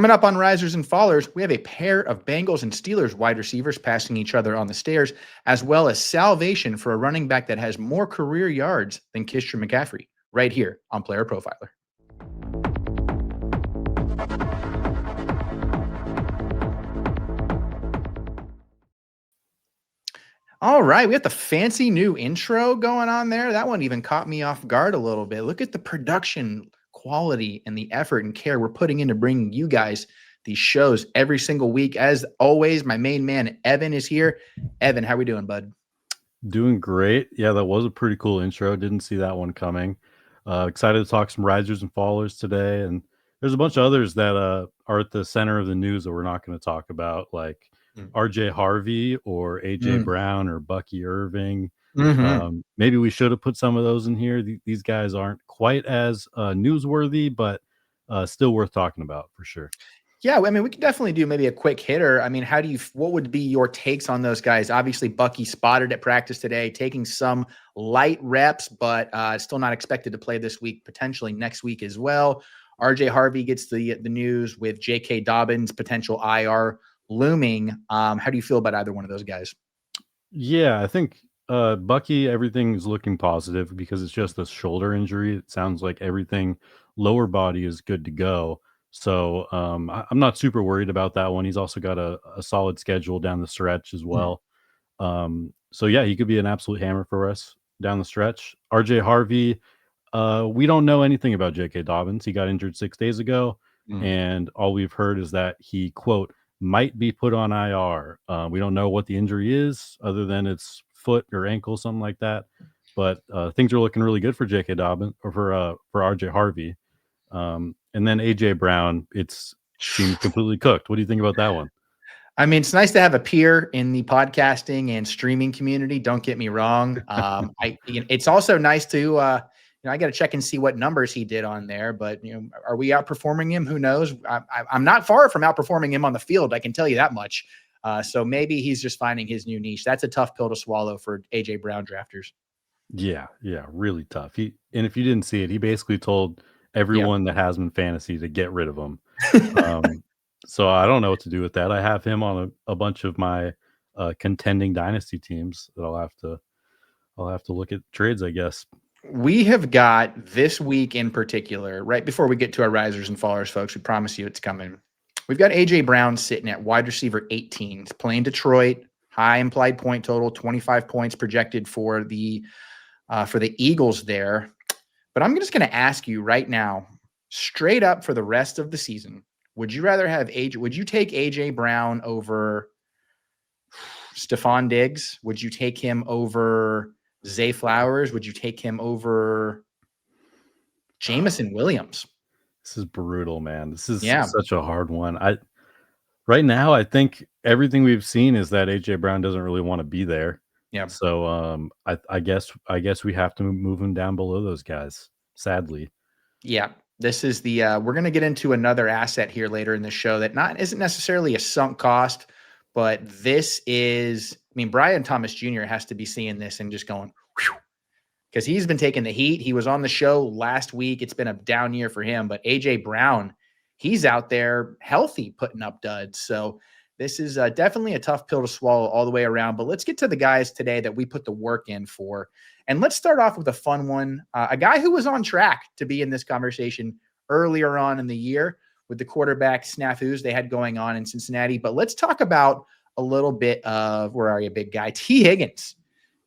Coming up on Risers and Fallers, we have a pair of Bengals and Steelers wide receivers passing each other on the stairs, as well as salvation for a running back that has more career yards than Christian McCaffrey, right here on Player Profiler. All right, we got the fancy new intro going on there. That one even caught me off guard a little bit. Look at the production quality and the effort and care we're putting into bringing you guys these shows every single week. As always, my main man, Evan, is here. Evan, how we doing, bud? Doing great. Yeah, that was a pretty cool intro. Didn't see that one coming. Excited to talk some risers and fallers today. And there's a bunch of others that are at the center of the news that we're not going to talk about, like RJ Harvey or AJ Brown or Bucky Irving. Maybe we should have put some of those in here. These guys aren't quite as newsworthy, but still worth talking about for sure. Yeah, I mean, we could definitely do maybe a quick hitter. I mean, what would be your takes on those guys? Obviously, Bucky spotted at practice today, taking some light reps, but still not expected to play this week, potentially next week as well. RJ Harvey gets the news with J.K. Dobbins' potential IR looming. How do you feel about either one of those guys? Yeah, I think Bucky, everything's looking positive because it's just a shoulder injury. It sounds like everything lower body is good to go. So I'm not super worried about that one. He's also got a solid schedule down the stretch as well. So yeah, he could be an absolute hammer for us down the stretch. RJ Harvey, we don't know anything about J.K. Dobbins. He got injured 6 days ago, and all we've heard is that he, quote, might be put on IR. We don't know what the injury is other than it's foot or ankle, something like that. But things are looking really good for J.K. Dobbins or for RJ Harvey. And then AJ Brown, it's seems completely cooked. What do you think about that one? I mean, it's nice to have a peer in the podcasting and streaming community. Don't get me wrong. It's also nice to, I got to check and see what numbers he did on there. But are we outperforming him? Who knows? I'm not far from outperforming him on the field. I can tell you that much. So maybe he's just finding his new niche. That's a tough pill to swallow for AJ Brown drafters. Yeah, really tough. And if you didn't see it, he basically told everyone that has him in fantasy to get rid of him. So I don't know what to do with that. I have him on a bunch of my contending dynasty teams that I'll have to look at trades, I guess. We have got this week in particular, right before we get to our risers and fallers, folks, we promise you it's coming. We've got AJ Brown sitting at wide receiver 18. He's playing Detroit, high implied point total, 25 points projected for the Eagles there. But I'm just going to ask you right now, straight up for the rest of the season, would you take AJ Brown over Stephon Diggs? Would you take him over Zay Flowers? Would you take him over Jameson Williams? This is brutal, man. This is such a hard one. Right now, I think everything we've seen is that AJ Brown doesn't really want to be there. Yeah. So I guess we have to move him down below those guys, sadly. Yeah. This is we're going to get into another asset here later in the show that isn't necessarily a sunk cost, but this is, Brian Thomas Jr. has to be seeing this and just going, because he's been taking the heat. He was on the show last week. It's been a down year for him, but AJ Brown, he's out there healthy, putting up duds. So this is definitely a tough pill to swallow all the way around, but let's get to the guys today that we put the work in for. And let's start off with a fun one. A guy who was on track to be in this conversation earlier on in the year with the quarterback snafus they had going on in Cincinnati. But let's talk about a little bit of, where are you, big guy? T. Higgins.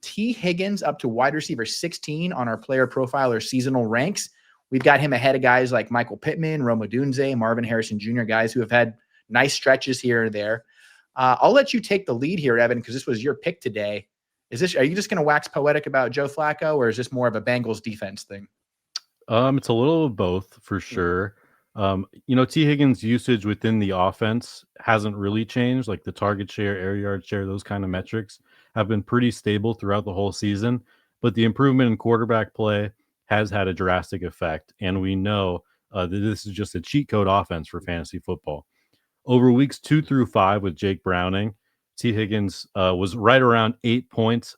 T. Higgins up to wide receiver 16 on our player profiler seasonal ranks. We've got him ahead of guys like Michael Pittman, Rome Odunze, Marvin Harrison Jr., guys who have had nice stretches here and there. I'll let you take the lead here, Evan, because this was your pick today. Are you just going to wax poetic about Joe Flacco, or is this more of a Bengals defense thing? It's a little of both for sure. T. Higgins' usage within the offense hasn't really changed. Like the target share, air yard share, those kind of metrics have been pretty stable throughout the whole season. But the improvement in quarterback play has had a drastic effect. And we know that this is just a cheat code offense for fantasy football. Over weeks 2 through 5 with Jake Browning, T. Higgins was right around 8 points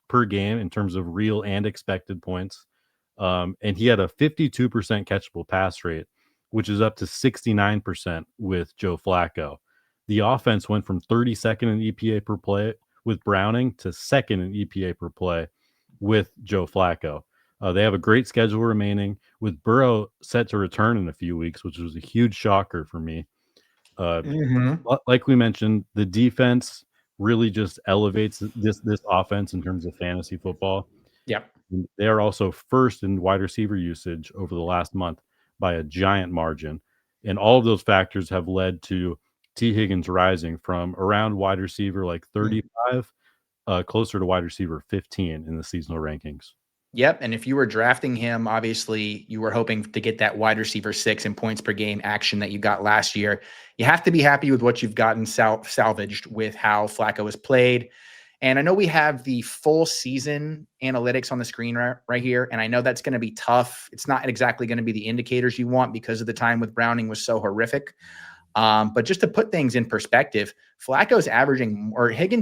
per game in terms of real and expected points. And he had a 52% catchable pass rate. which is up to 69% with Joe Flacco. The offense went from 32nd in EPA per play with Browning to second in EPA per play with Joe Flacco. They have a great schedule remaining with Burrow set to return in a few weeks, which was a huge shocker for me. Uh, like we mentioned, the defense really just elevates this offense in terms of fantasy football. Yep. They are also first in wide receiver usage over the last month by a giant margin. And all of those factors have led to T. Higgins rising from around wide receiver like 35 closer to wide receiver 15 in the seasonal rankings. Yep. And if you were drafting him, obviously you were hoping to get that wide receiver 6 in points per game action that you got last year. You have to be happy with what you've gotten salvaged with how Flacco has played. And I know we have the full season analytics on the screen right here. And I know that's going to be tough. It's not exactly going to be the indicators you want because of the time with Browning was so horrific. But just to put things in perspective, Higgins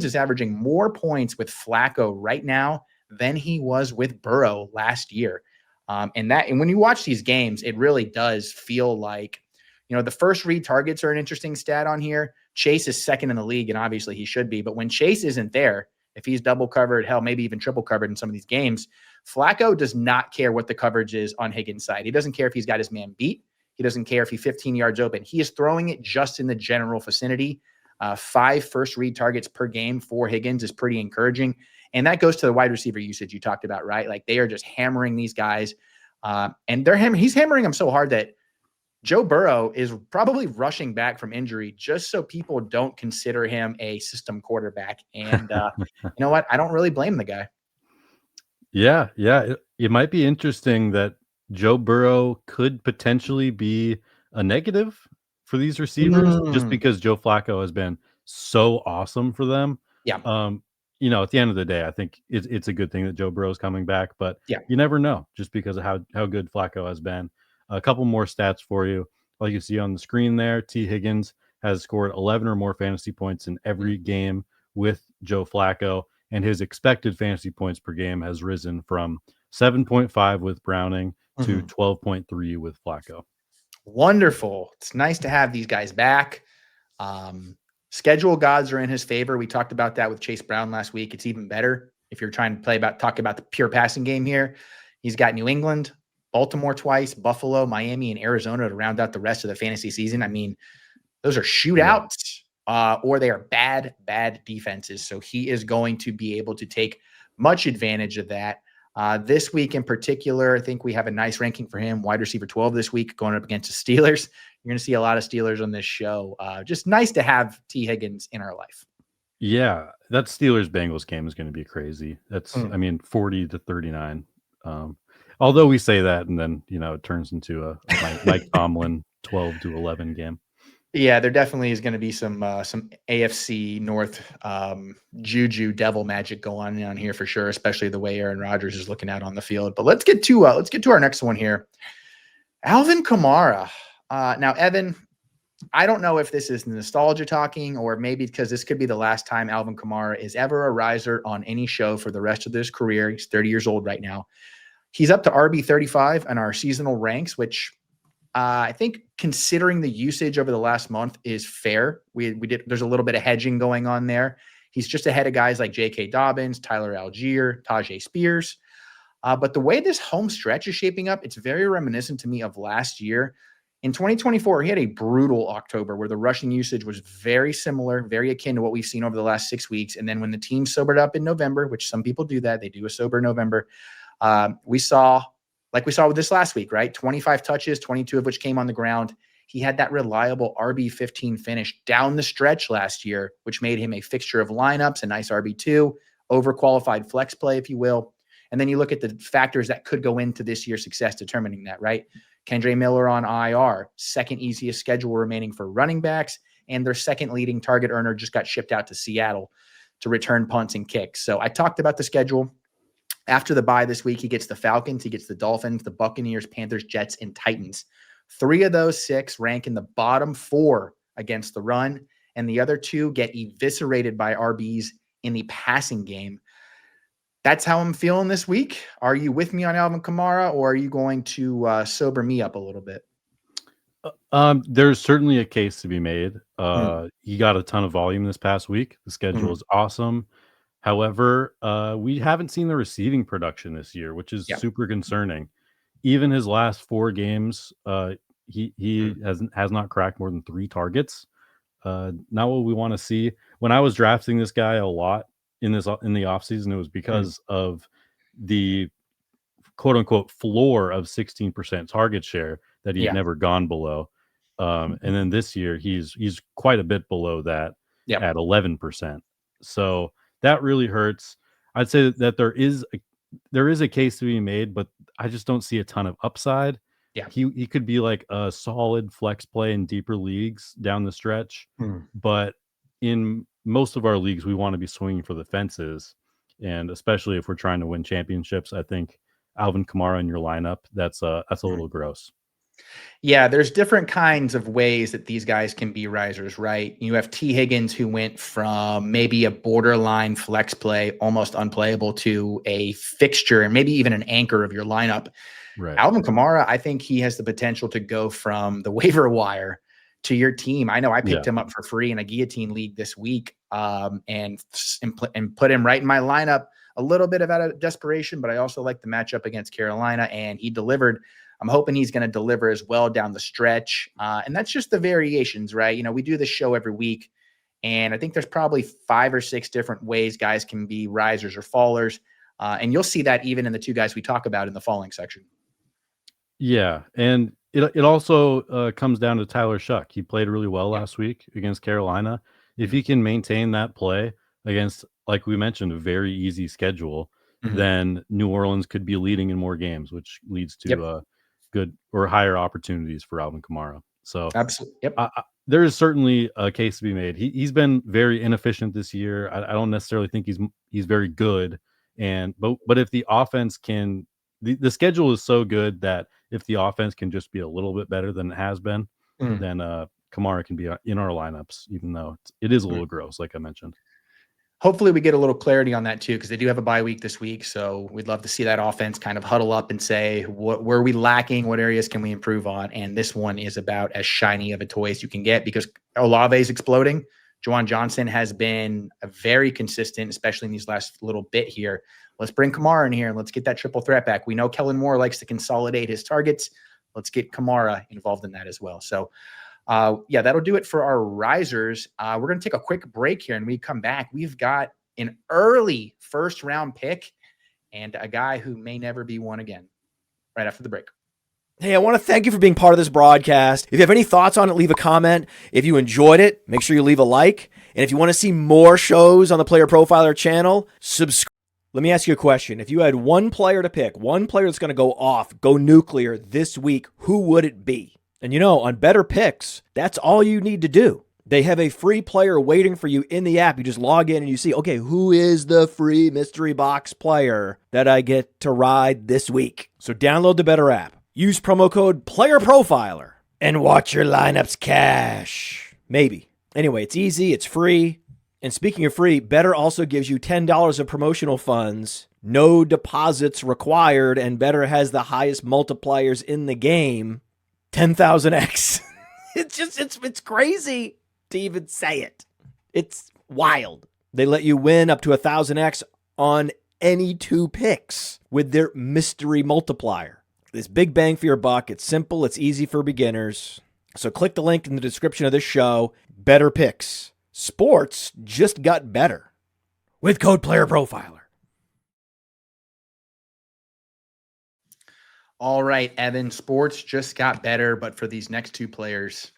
is averaging more points with Flacco right now than he was with Burrow last year. And when you watch these games, it really does feel like, the first read targets are an interesting stat on here. Chase is second in the league, and obviously he should be. But when Chase isn't there, if he's double covered, hell, maybe even triple covered in some of these games, Flacco does not care what the coverage is on Higgins' side. He doesn't care if he's got his man beat. He doesn't care if he's 15 yards open. He is throwing it just in the general vicinity. 5 first read targets per game for Higgins is pretty encouraging. And that goes to the wide receiver usage you talked about, right? Like they are just hammering these guys. And he's hammering them so hard that Joe Burrow is probably rushing back from injury just so people don't consider him a system quarterback. And you know what? I don't really blame the guy. Yeah. It might be interesting that Joe Burrow could potentially be a negative for these receivers just because Joe Flacco has been so awesome for them. Yeah. At the end of the day, I think it's a good thing that Joe Burrow is coming back, but Yeah. you never know just because of how good Flacco has been. A couple more stats for you. Like you see on the screen there, T. Higgins has scored 11 or more fantasy points in every game with Joe Flacco, and his expected fantasy points per game has risen from 7.5 with Browning to 12.3 with Flacco. Wonderful. It's nice to have these guys back. Schedule gods are in his favor. We talked about that with Chase Brown last week. It's even better if you're trying to talk about the pure passing game here. He's got New England, Baltimore twice, Buffalo, Miami, and Arizona to round out the rest of the fantasy season. I mean, those are shootouts, or they are bad defenses. So he is going to be able to take much advantage of that. This week in particular, I think we have a nice ranking for him. Wide receiver 12 this week going up against the Steelers. You're going to see a lot of Steelers on this show. Just nice to have T. Higgins in our life. Yeah, that Steelers-Bengals game is going to be crazy. That's, 40-39. Although we say that, and then, it turns into a Mike Tomlin 12-11 game. Yeah, there definitely is going to be some AFC North juju devil magic going on here for sure, especially the way Aaron Rodgers is looking out on the field. But let's get to our next one here. Alvin Kamara. Now, Evan, I don't know if this is nostalgia talking or maybe because this could be the last time Alvin Kamara is ever a riser on any show for the rest of his career. He's 30 years old right now. He's up to RB 35 in our seasonal ranks, which I think considering the usage over the last month is fair. There's a little bit of hedging going on there. He's just ahead of guys like J.K. Dobbins, Tyler Algier, Tajay Spears. But the way this home stretch is shaping up, it's very reminiscent to me of last year. In 2024, he had a brutal October where the rushing usage was very similar, very akin to what we've seen over the last 6 weeks. And then when the team sobered up in November, which some people do that, they do a sober November, we saw with this last week, right? 25 touches, 22 of which came on the ground. He had that reliable RB15 finish down the stretch last year, which made him a fixture of lineups, a nice RB2, overqualified flex play, if you will. And then you look at the factors that could go into this year's success determining that, right? Kendre Miller on IR, second easiest schedule remaining for running backs, and their second leading target earner just got shipped out to Seattle to return punts and kicks. So I talked about the schedule. After the bye this week, he gets the Falcons, he gets the Dolphins, the Buccaneers, Panthers, Jets, and Titans. 3 of those 6 rank in the bottom 4 against the run, and the other 2 get eviscerated by RBs in the passing game. That's how I'm feeling this week. Are you with me on Alvin Kamara, or are you going to sober me up a little bit? There's certainly a case to be made. Mm, He got a ton of volume this past week. The schedule mhm. is awesome. However, we haven't seen the receiving production this year, which is Yeah. super concerning. Even his last 4 games, he Mm, has not cracked more than 3 targets. Not what we want to see. When I was drafting this guy a lot in the offseason, it was mm. because of the quote unquote floor of 16% target share that he'd Yeah. never gone below. And then this year he's quite a bit below that Yep. at 11%. So that really hurts. I'd say that there is a case to be made, but I just don't see a ton of upside. Yeah. He could be like a solid flex play in deeper leagues down the stretch, Mm. but in most of our leagues we want to be swinging for the fences, and especially if we're trying to win championships, I think Alvin Kamara in your lineup, that's a Mm. little gross. Yeah, there's different kinds of ways that these guys can be risers, right? You have T. Higgins, who went from maybe a borderline flex play, almost unplayable, to a fixture and maybe even an anchor of your lineup. Right. Alvin Kamara, I think he has the potential to go from the waiver wire to your team. I know I picked Yeah. him up for free in a guillotine league this week, and put him right in my lineup. A little bit of out of desperation, but I also like the matchup against Carolina, and he delivered. I'm hoping he's going to deliver as well down the stretch. And that's just the variations, right? We do this show every week, and I think there's probably 5 or 6 different ways guys can be risers or fallers. And you'll see that even in the 2 guys we talk about in the falling section. Yeah, and it also, comes down to Tyler Shuck. He played really well Yep. last week against Carolina. If Mm. he can maintain that play against, like we mentioned, a very easy schedule, Mhm. then New Orleans could be leading in more games, which leads to, Yep. good or higher opportunities for Alvin Kamara. So, Absolutely. Yep. there is certainly a case to be made. He's been very inefficient this year. I don't necessarily think he's very good, but if the offense can, the schedule is so good that if the offense can just be a little bit better than it has been, Mm. then Kamara can be in our lineups, even though it is a Mm. little gross, like I mentioned. Hopefully we get a little clarity on that too, because they do have a bye week this week. So we'd love to see that offense kind of huddle up and say, what where are we lacking? What areas can we improve on? And this one is about as shiny of a toy as you can get, because Olave is exploding. Juwan Johnson has been a very consistent, especially in these last little bit here. Let's bring Kamara in here and let's get that triple threat back. We know Kellen Moore likes to consolidate his targets. Let's get Kamara involved in that as well. So yeah, that'll do it for our risers. We're going to take a quick break here, and we come back. We've got an early first round pick and a guy who may never be one again right after the break. Hey, I want to thank you for being part of this broadcast. If you have any thoughts on it, leave a comment. If you enjoyed it, make sure you leave a like. And if you want to see more shows on the Player Profiler channel, subscribe. Let me ask you a question. If you had one player to pick, one player that's going to go off, go nuclear this week, who would it be? And on Better Picks, that's all you need to do. They have a free player waiting for you in the app. You just log in and you see, okay, who is the free mystery box player that I get to ride this week? So download the Better app. Use promo code PlayerProfiler and watch your lineups cash. Maybe. Anyway, it's easy. It's free. And speaking of free, Better also gives you $10 of promotional funds, no deposits required, and Better has the highest multipliers in the game, 10,000x. It's crazy to even say it. It's wild. They let you win up to 1,000x on any 2 picks with their mystery multiplier. This big bang for your buck. It's simple. It's easy for beginners. So click the link in the description of this show. Better Picks. Sports just got better with code PlayerProfiler. All right, Evan, sports just got better, but for these next 2 players,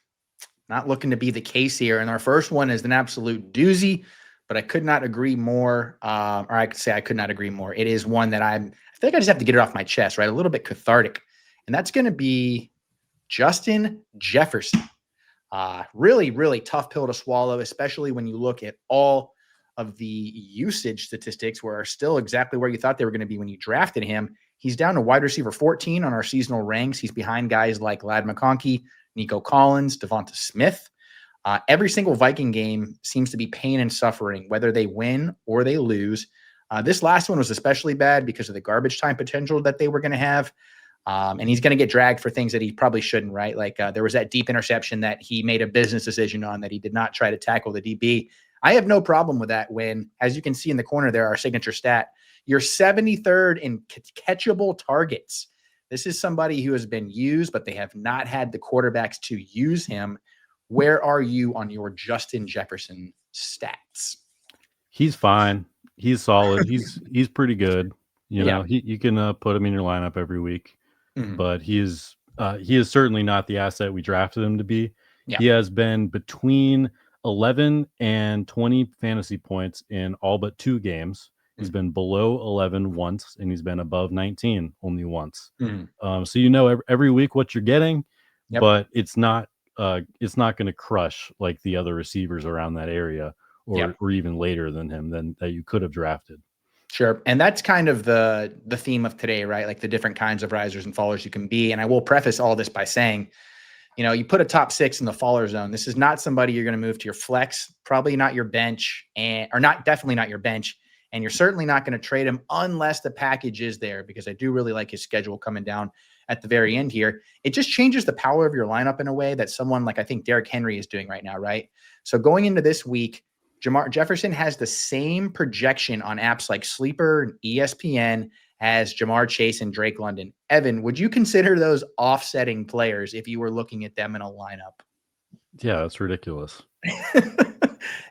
not looking to be the case here. And our first one is an absolute doozy, but I could not agree more. Or I could say I could not agree more. It is one that I think I just have to get it off my chest, right? A little bit cathartic. And that's going to be Justin Jefferson. Really, really tough pill to swallow, especially when you look at all of the usage statistics where are still exactly where you thought they were going to be when you drafted him. He's down to wide receiver 14 on our seasonal ranks. He's behind guys like Ladd McConkey, Nico Collins, Devonta Smith. Every single Viking game seems to be pain and suffering, whether they win or they lose. This last one was especially bad because of the garbage time potential that they were going to have. And he's going to get dragged for things that he probably shouldn't, right? Like there was that deep interception that he made a business decision on that he did not try to tackle the DB. I have no problem with that when, as you can see in the corner there, our signature stat, you're 73rd in catchable targets. This is somebody who has been used, but they have not had the quarterbacks to use him. Where are you on your Justin Jefferson stats? He's fine. He's solid. He's pretty good. You know, you can put him in your lineup every week, but he is certainly not the asset we drafted him to be. Yeah. He has been between 11 and 20 fantasy points in all but 2 games. He's been below 11 once, and he's been above 19 only once. So you know every week what you're getting, but it's not going to crush like the other receivers around that area, or even later than him that you could have drafted. Sure. And that's kind of the theme of today, right? Like the different kinds of risers and fallers you can be. And I will preface all this by saying, you know, you put a top 6 in the faller zone. This is not somebody you're going to move to your flex, probably not your bench, definitely not your bench. And you're certainly not going to trade him unless the package is there, because I do really like his schedule coming down at the very end here. It just changes the power of your lineup in a way that someone like I think Derrick Henry is doing right now, right? So going into this week, Jefferson has the same projection on apps like Sleeper and ESPN as Jamar Chase and Drake London. Evan, would you consider those offsetting players if you were looking at them in a lineup? Yeah, that's ridiculous.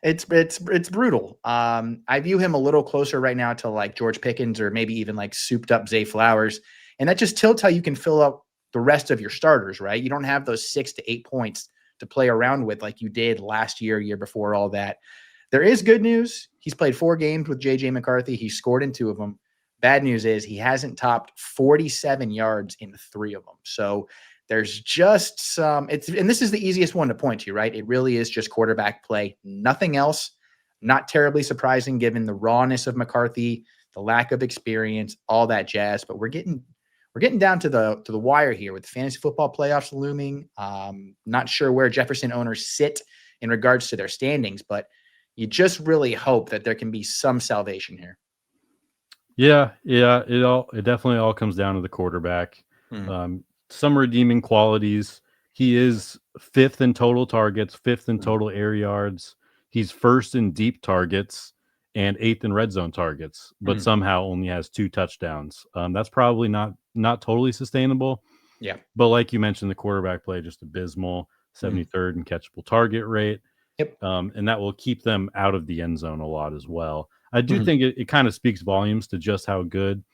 It's brutal. I view him a little closer right now to like George Pickens or maybe even like souped up Zay Flowers. And that just tilts how you can fill up the rest of your starters, right? You don't have those 6 to 8 points to play around with like you did last year before, all that. There is good news. He's played 4 games with JJ McCarthy. He scored in 2 of them. Bad news is he hasn't topped 47 yards in 3 of them. So there's just some, and this is the easiest one to point to, right? It really is just quarterback play, nothing else. Not terribly surprising given the rawness of McCarthy, the lack of experience, all that jazz. But we're getting down to the wire here with the fantasy football playoffs looming. Not sure where Jefferson owners sit in regards to their standings, but you just really hope that there can be some salvation here. Yeah. It definitely all comes down to the quarterback. Some redeeming qualities. He is 5th in total targets, 5th in total air yards. He's 1st in deep targets and 8th in red zone targets, but somehow only has 2 touchdowns. That's probably not totally sustainable. Yeah. But like you mentioned, the quarterback play just abysmal, 73rd in catchable target rate. Yep. And that will keep them out of the end zone a lot as well. I do think it kind of speaks volumes to just how good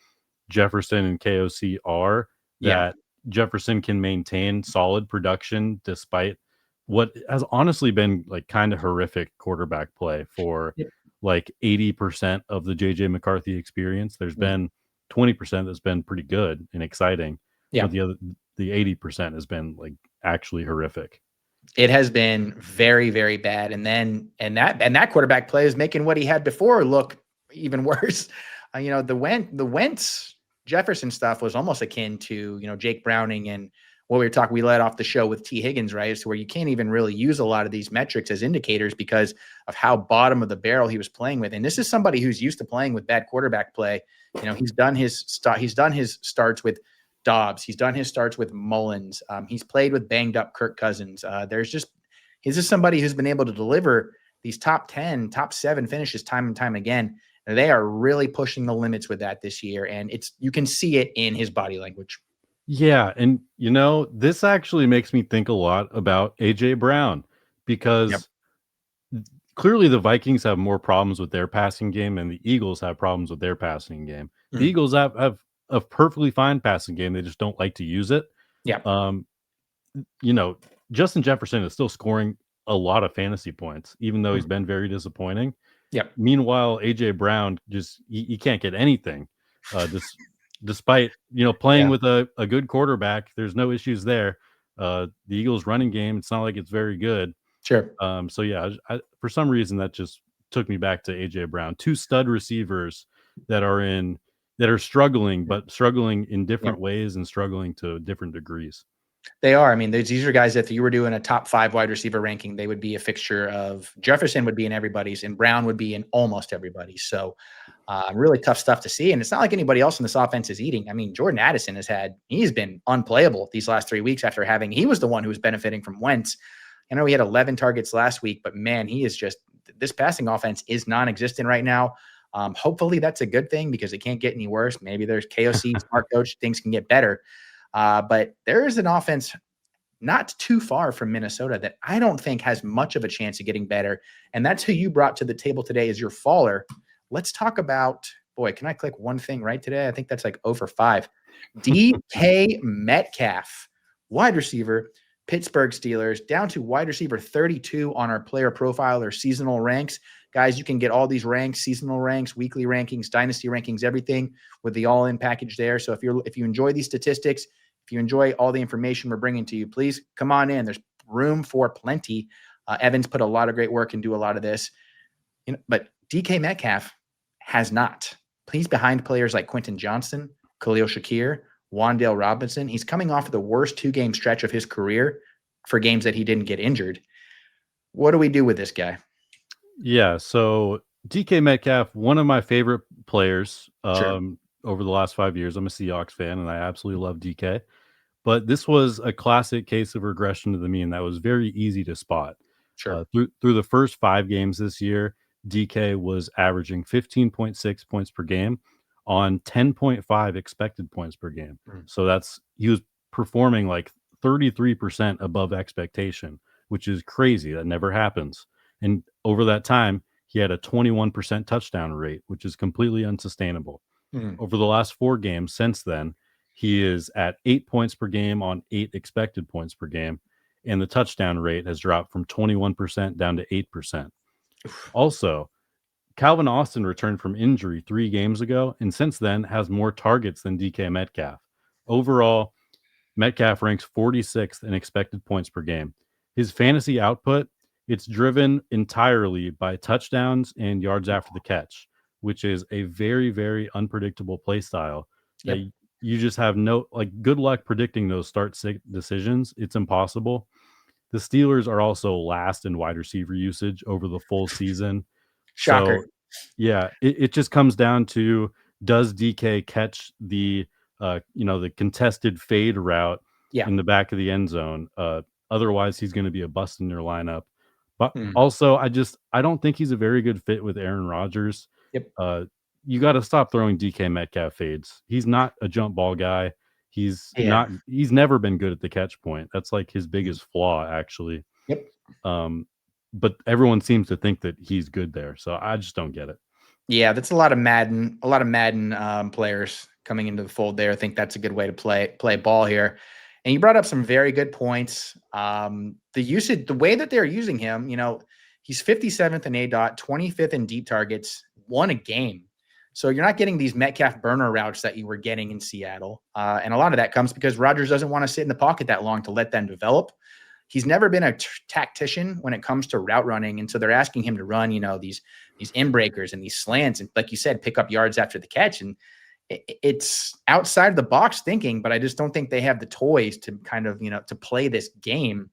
Jefferson and KOC are, that Jefferson can maintain solid production despite what has honestly been like kind of horrific quarterback play for like 80% of the JJ McCarthy experience. There's been 20% that's been pretty good and exciting. Yeah. But the 80% has been like actually horrific. It has been very, very bad. And that quarterback play is making what he had before look even worse. The Wentz Jefferson stuff was almost akin to, Jake Browning and what we led off the show with T. Higgins, right? So where you can't even really use a lot of these metrics as indicators because of how bottom of the barrel he was playing with. And this is somebody who's used to playing with bad quarterback play. He's done his starts with Dobbs. He's done his starts with Mullins. He's played with banged up Kirk Cousins. This is somebody who's been able to deliver these top 10, top 7 finishes time and time again. And they are really pushing the limits with that this year. And you can see it in his body language. Yeah. And, this actually makes me think a lot about A.J. Brown because clearly the Vikings have more problems with their passing game and the Eagles have problems with their passing game. The Eagles have a perfectly fine passing game. They just don't like to use it. Yeah. Justin Jefferson is still scoring a lot of fantasy points, even though he's been very disappointing. Yeah. Meanwhile, AJ Brown he can't get anything. Despite playing with a good quarterback, there's no issues there. The Eagles' running game, it's not like it's very good. Sure. So yeah, for some reason that just took me back to AJ Brown. 2 stud receivers that are struggling, but struggling in different ways and struggling to different degrees. They are. I mean, these are guys, if you were doing a top 5 wide receiver ranking, they would be a fixture of Jefferson would be in everybody's and Brown would be in almost everybody's. So really tough stuff to see. And it's not like anybody else in this offense is eating. I mean, Jordan Addison he's been unplayable these last 3 weeks after he was the one who was benefiting from Wentz. I know he had 11 targets last week, but man, this passing offense is non-existent right now. Hopefully that's a good thing because it can't get any worse. Maybe there's KOC, smart coach, things can get better. But there is an offense not too far from Minnesota that I don't think has much of a chance of getting better. And that's who you brought to the table today as your faller. Let's talk about, boy, can I click one thing right today? I think that's like 0 for 5. DK Metcalf, wide receiver, Pittsburgh Steelers, down to wide receiver 32 on our player profiler seasonal ranks. Guys, you can get all these ranks, seasonal ranks, weekly rankings, dynasty rankings, everything with the all-in package there. So if you enjoy these statistics, if you enjoy all the information we're bringing to you, please come on in. There's room for plenty. Evan's put a lot of great work into a lot of this. But DK Metcalf has not. He's behind players like Quentin Johnston, Khalil Shakir, Wan'Dale Robinson. He's coming off of the worst 2-game stretch of his career for games that he didn't get injured. What do we do with this guy? Yeah, so DK Metcalf, one of my favorite players Sure. over the last 5 years. I'm a Seahawks fan, and I absolutely love DK. But this was a classic case of regression to the mean that was very easy to spot. Sure. Through the first 5 games this year, DK was averaging 15.6 points per game on 10.5 expected points per game. So he was performing like 33% above expectation, which is crazy. That never happens. And over that time, he had a 21% touchdown rate, which is completely unsustainable. Over the last 4 games since then, he is at 8 points per game on 8 expected points per game. And the touchdown rate has dropped from 21% down to 8%. Also, Calvin Austin returned from injury 3 games ago, and since then has more targets than DK Metcalf. Overall, Metcalf ranks 46th in expected points per game. His fantasy output, it's driven entirely by touchdowns and yards after the catch, which is a very, very unpredictable play style that you just have good luck predicting those decisions. It's impossible. The Steelers are also last in wide receiver usage over the full season. Shocker. So, yeah, it just comes down to, does DK catch the contested fade route in the back of the end zone? Otherwise, he's going to be a bust in your lineup. But also, I don't think he's a very good fit with Aaron Rodgers. You got to stop throwing DK Metcalf fades. He's not a jump ball guy. He's never been good at the catch point. That's like his biggest flaw, actually. But everyone seems to think that he's good there. So I just don't get it. Yeah, that's a lot of Madden players coming into the fold there. I think that's a good way to play ball here. And you brought up some very good points. The way that they're using him, he's 57th in ADOT, 25th in deep targets, 1 a game. So you're not getting these Metcalf burner routes that you were getting in Seattle. And a lot of that comes because Rodgers doesn't want to sit in the pocket that long to let them develop. He's never been a tactician when it comes to route running. And so they're asking him to run, these in-breakers and these slants. And like you said, pick up yards after the catch. And it's outside the box thinking, but I just don't think they have the toys to kind of, to play this game.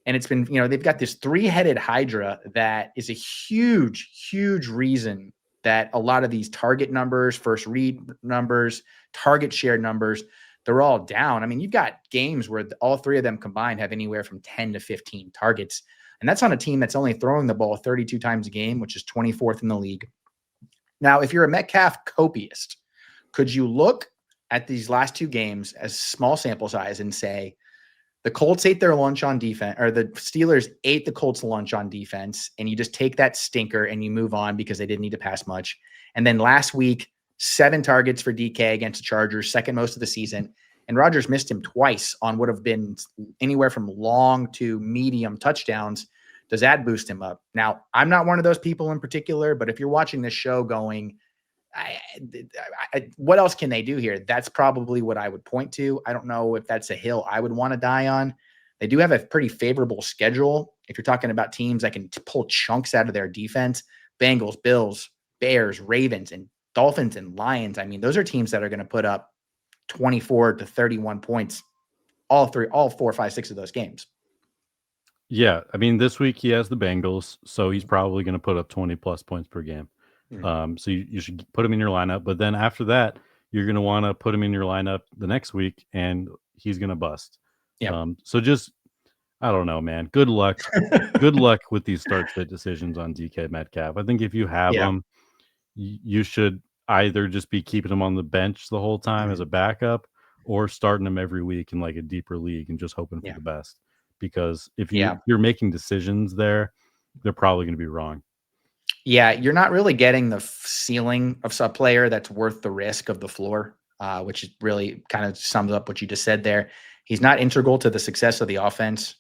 And it's been, they've got this 3-headed Hydra that is a huge, huge reason that a lot of these target numbers, first read numbers, target share numbers, they're all down. I mean, you've got games where all 3 of them combined have anywhere from 10 to 15 targets. And that's on a team that's only throwing the ball 32 times a game, which is 24th in the league. Now, if you're a Metcalf copyist, could you look at these last 2 games as small sample size and say, the Colts ate their lunch on defense, or the Steelers ate the Colts lunch on defense, and you just take that stinker and you move on because they didn't need to pass much. And then last week, 7 targets for DK against the Chargers, second most of the season. And Rodgers missed him twice on what have been anywhere from long to medium touchdowns. Does that boost him up? Now, I'm not one of those people in particular, but if you're watching this show going, what else can they do here? That's probably what I would point to. I don't know if that's a hill I would want to die on. They do have a pretty favorable schedule. If you're talking about teams that can pull chunks out of their defense, Bengals, Bills, Bears, Ravens, and Dolphins and Lions. I mean, those are teams that are going to put up 24 to 31 points all 4, 5, 6 of those games. Yeah, I mean, this week he has the Bengals, so he's probably going to put up 20 plus points per game. So you should put him in your lineup. But then after that, you're going to want to put him in your lineup the next week, and he's going to bust. Yeah. So just, I don't know, man. Good luck. Good luck with these start-sit decisions on DK Metcalf. I think if you have him, you should either just be keeping him on the bench the whole time as a backup, or starting him every week in like a deeper league and just hoping for the best. Because if you're making decisions there, they're probably going to be wrong. Yeah, you're not really getting the ceiling of a player that's worth the risk of the floor, which is really kind of sums up what you just said there. He's not integral to the success of the offense.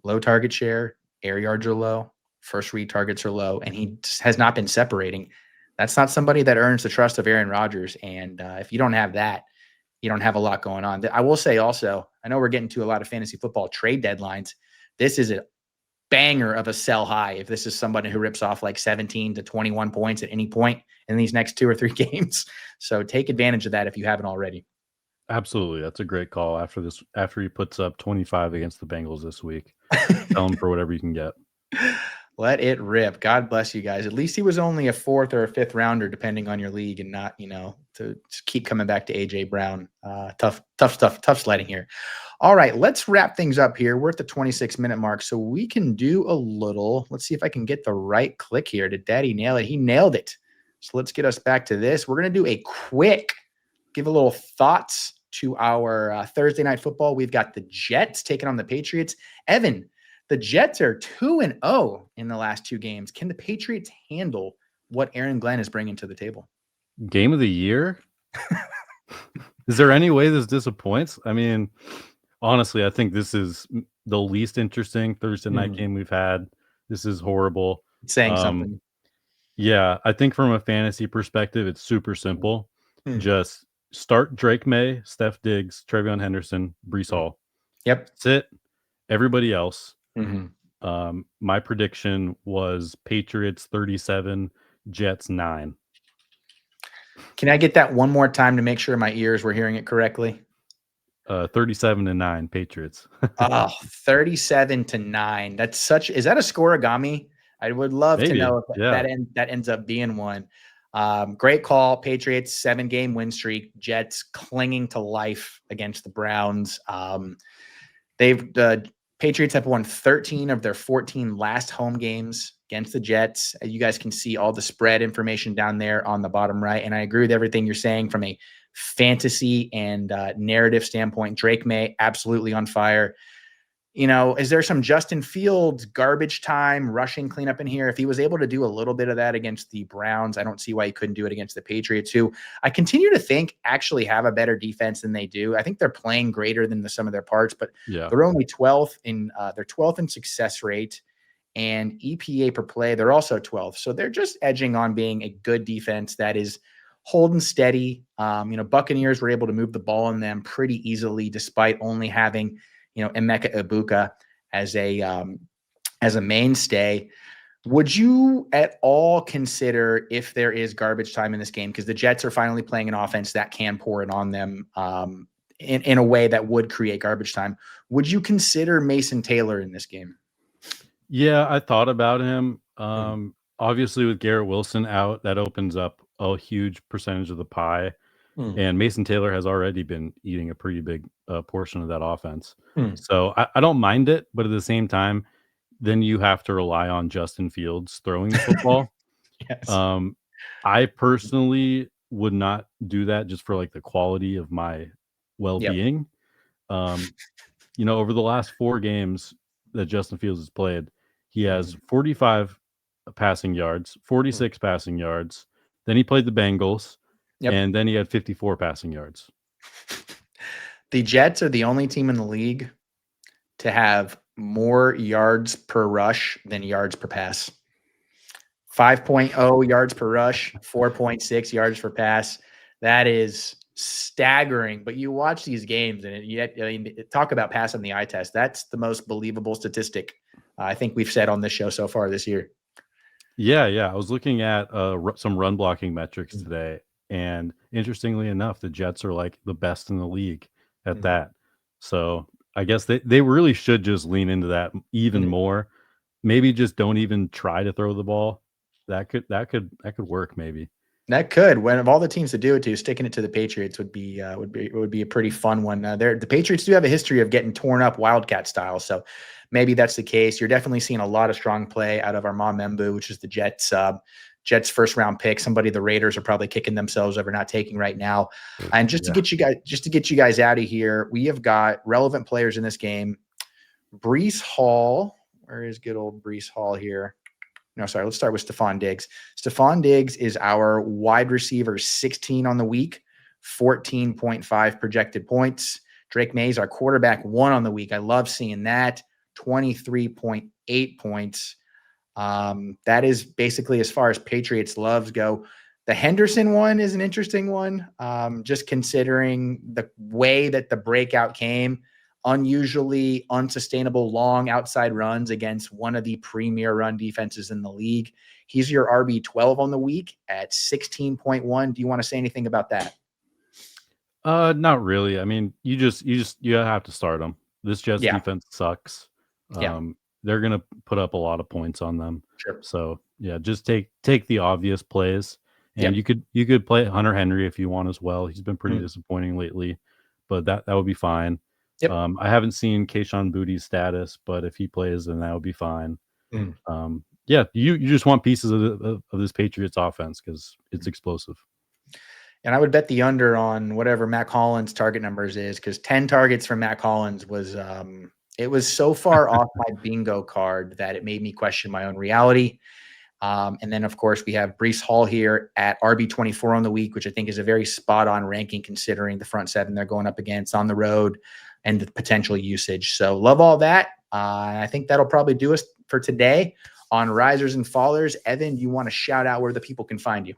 Low target share, air yards are low, first read targets are low, and he just has not been separating. That's not somebody that earns the trust of Aaron Rodgers. And if you don't have that, you don't have a lot going on. I will say also, I know we're getting to a lot of fantasy football trade deadlines. This is a banger of a sell high if this is somebody who rips off like 17 to 21 points at any point in these next 2 or 3 games. So take advantage of that if you haven't already. Absolutely. That's a great call after he puts up 25 against the Bengals this week. Sell him for whatever you can get. Let it rip. God bless you guys. At least he was only a 4th or a 5th rounder, depending on your league, and not, to keep coming back to AJ Brown. Tough stuff, tough sledding here. All right, let's wrap things up here. We're at the 26-minute mark, so we can do a little. Let's see if I can get the right click here. Did Daddy nail it? He nailed it. So let's get us back to this. We're going to do a quick, give a little thoughts to our Thursday night football. We've got the Jets taking on the Patriots. Evan, the Jets are 2-0 in the last 2 games. Can the Patriots handle what Aaron Glenn is bringing to the table? Game of the year? Is there any way this disappoints? I mean, honestly, I think this is the least interesting Thursday night game we've had. This is horrible. It's saying something. Yeah, I think from a fantasy perspective, it's super simple. Just start Drake May, Steph Diggs, Travion Henderson, Breece Hall. Yep. Sit everybody else. My prediction was Patriots 37, Jets 9. Can I get that one more time to make sure my ears were hearing it correctly? 37-9 Patriots. 37-9. That's such. Is that a scoregami? I would love to know if that ends up being one. Great call. Patriots 7-game win streak. Jets clinging to life against the Browns. Patriots have won 13 of their 14 last home games against the Jets. You guys can see all the spread information down there on the bottom right. And I agree with everything you're saying from a fantasy and narrative standpoint. Drake May, absolutely on fire. Is there some Justin Fields garbage time rushing cleanup in here? If he was able to do a little bit of that against the Browns, I don't see why he couldn't do it against the Patriots, who I continue to think actually have a better defense than they do. I think they're playing greater than the sum of their parts, but they're only 12th in success rate and EPA per play. They're also 12th. So they're just edging on being a good defense that is holding steady. Buccaneers were able to move the ball on them pretty easily, despite only having Emeka Egbuka as a mainstay. Would you at all consider, if there is garbage time in this game, because the Jets are finally playing an offense that can pour it on them in a way that would create garbage time, would you consider Mason Taylor in this game? Yeah, I thought about him. Obviously, with Garrett Wilson out, that opens up a huge percentage of the pie. And Mason Taylor has already been eating a pretty big portion of that offense. So I don't mind it, but at the same time, then you have to rely on Justin Fields throwing the football. I personally would not do that just for like the quality of my well-being. Over the last 4 games that Justin Fields has played, he has 45 passing yards, 46 passing yards. Then he played the Bengals. And then he had 54 passing yards. The Jets are the only team in the league to have more yards per rush than yards per pass. 5.0 yards per rush, 4.6 yards per pass. That is staggering. But you watch these games and talk about passing the eye test. That's the most believable statistic I think we've said on this show so far this year. Yeah. I was looking at some run blocking metrics today. And interestingly enough, the Jets are like the best in the league at that. So I guess they really should just lean into that even Mhm. more. Maybe just don't even try to throw the ball. That could work maybe. That could, when of all the teams to do it to, sticking it to the Patriots would be a pretty fun one. The Patriots do have a history of getting torn up Wildcat style, so maybe that's the case. You're definitely seeing a lot of strong play out of our Mom Membu, which is the Jets first round pick. Somebody the Raiders are probably kicking themselves over not taking right now. And just to get you guys out of here, we have got relevant players in this game. Brees Hall, where is good old Brees Hall here? No, sorry. Let's start with Stephon Diggs. Stephon Diggs is our wide receiver 16 on the week, 14.5 projected points. Drake Mays, our quarterback 1 on the week. I love seeing that, 23.8 points. That is basically as far as Patriots loves go. The Henderson one is an interesting one, just considering the way that the breakout came. Unusually unsustainable long outside runs against one of the premier run defenses in the league. He's your RB12 on the week at 16.1. Do you want to say anything about that? Not really. I mean, you have to start them. This Jets Yeah. defense sucks. Yeah. They're gonna put up a lot of points on them. Sure. So yeah, just take the obvious plays, and Yep. you could play Hunter Henry if you want as well. He's been pretty Mm. disappointing lately, but that would be fine. Yep. I haven't seen Kayshon Bouttie's status, but if he plays, then that would be fine. Mm. Yeah, you just want pieces of this Patriots offense because it's explosive. And I would bet the under on whatever Matt Collins' target numbers is, because 10 targets from Matt Collins was it was so far off my bingo card that it made me question my own reality. And then, of course, we have Brees Hall here at RB24 on the week, which I think is a very spot-on ranking considering the front seven they're going up against on the road and the potential usage. So love all that. I think that'll probably do us for today on Risers and Fallers. Evan, do you want to shout out where the people can find you?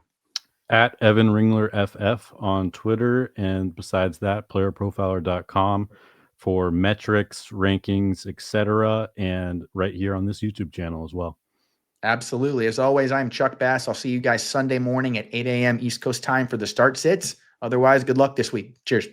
At Evan Ringler FF on Twitter. And besides that, playerprofiler.com for metrics, rankings, etc. And right here on this YouTube channel as well. Absolutely. As always, I'm Chuck Bass. I'll see you guys Sunday morning at 8 a.m. East Coast time for the start sits. Otherwise, good luck this week. Cheers.